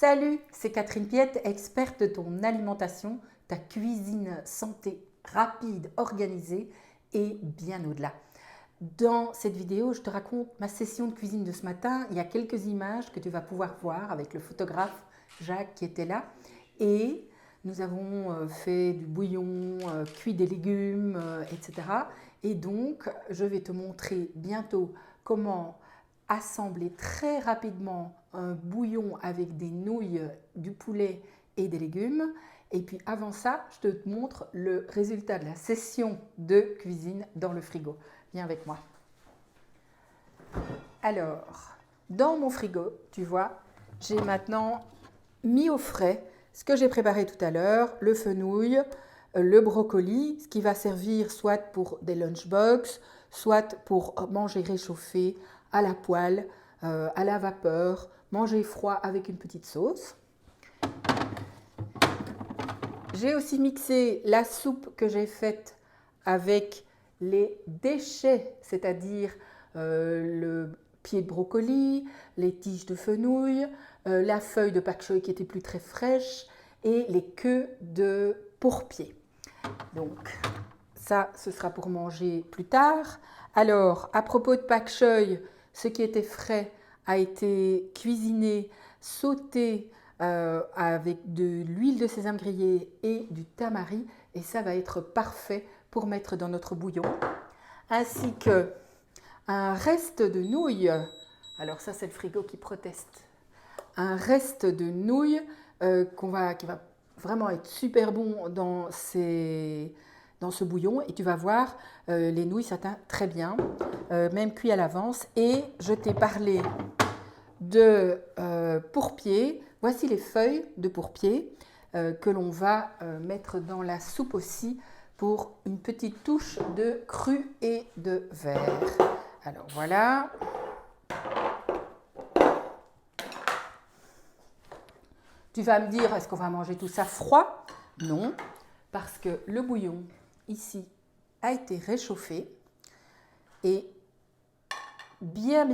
Salut, c'est Catherine Piette, experte de ton alimentation, ta cuisine santé rapide, organisée et bien au-delà. Dans cette vidéo, je te raconte ma session de cuisine de ce matin. Il y a quelques images que tu vas pouvoir voir avec le photographe Jacques qui était là. Et nous avons fait du bouillon, cuit des légumes, etc. Et donc, je vais te montrer bientôt comment assembler très rapidement un bouillon avec des nouilles, du poulet et des légumes. Et puis avant ça, je te montre le résultat de la session de cuisine dans le frigo. Viens avec moi. Alors, dans mon frigo, tu vois, j'ai maintenant mis au frais ce que j'ai préparé tout à l'heure, le fenouil, le brocoli, ce qui va servir soit pour des lunchbox, soit pour manger réchauffé à la poêle, à la vapeur, manger froid avec une petite sauce. J'ai aussi mixé la soupe que j'ai faite avec les déchets, c'est-à-dire le pied de brocoli, les tiges de fenouil, la feuille de pak choi qui était plus très fraîche et les queues de pourpier. Donc ça, ce sera pour manger plus tard. Alors, à propos de pak choi, ce qui était frais a été cuisiné, sauté avec de l'huile de sésame grillée et du tamari. Et ça va être parfait pour mettre dans notre bouillon. Ainsi que un reste de nouilles. Alors ça, c'est le frigo qui proteste. Un reste de nouilles qui va vraiment être super bon dans ce bouillon. Et tu vas voir, les nouilles, ça teint très bien, même cuit à l'avance. Et je t'ai parlé de pourpier. Voici les feuilles de pourpier que l'on va mettre dans la soupe aussi pour une petite touche de cru et de vert. Alors voilà. Tu vas me dire, est-ce qu'on va manger tout ça froid? Non, parce que le bouillon ici a été réchauffé et bien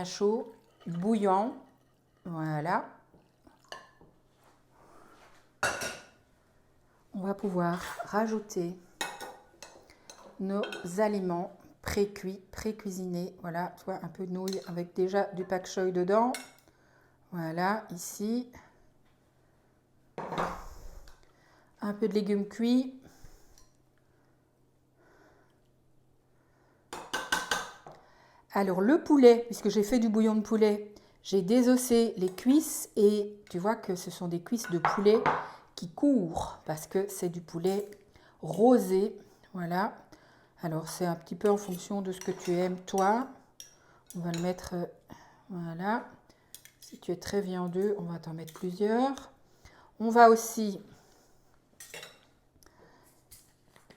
chaud, bouillant. Voilà. On va pouvoir rajouter nos aliments pré-cuits, pré-cuisinés. Voilà, tu vois, un peu de nouilles avec déjà du pak choi dedans. Voilà, ici. Un peu de légumes cuits. Alors le poulet, puisque j'ai fait du bouillon de poulet, j'ai désossé les cuisses et tu vois que ce sont des cuisses de poulet qui courent parce que c'est du poulet rosé. Voilà. Alors c'est un petit peu en fonction de ce que tu aimes toi. On va le mettre, voilà. Si tu es très viandeux, on va t'en mettre plusieurs. On va aussi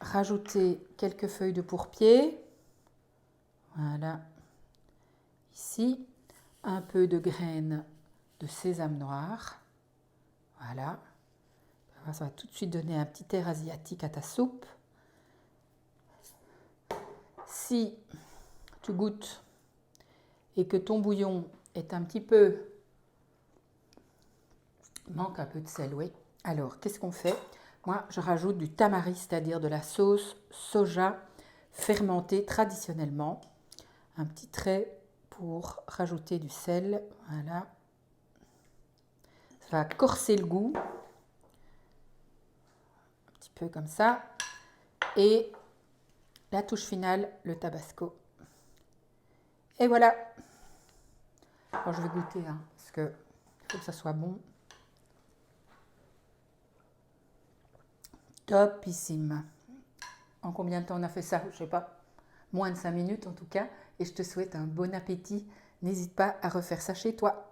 rajouter quelques feuilles de pourpier. Voilà. Ici, un peu de graines de sésame noir. Voilà. Ça va tout de suite donner un petit air asiatique à ta soupe. Si tu goûtes et que ton bouillon est un petit peu... manque un peu de sel, oui. Alors, qu'est-ce qu'on fait? Moi, je rajoute du tamari, c'est-à-dire de la sauce soja fermentée traditionnellement. Un petit trait pour rajouter du sel. Voilà. Ça va corser le goût. Un petit peu comme ça. Et la touche finale, le tabasco. Et voilà. Alors, je vais goûter, hein, parce qu'il faut que ça soit bon. Topissime. En combien de temps on a fait ça? Je ne sais pas. Moins de 5 minutes en tout cas. Et je te souhaite un bon appétit. N'hésite pas à refaire ça chez toi.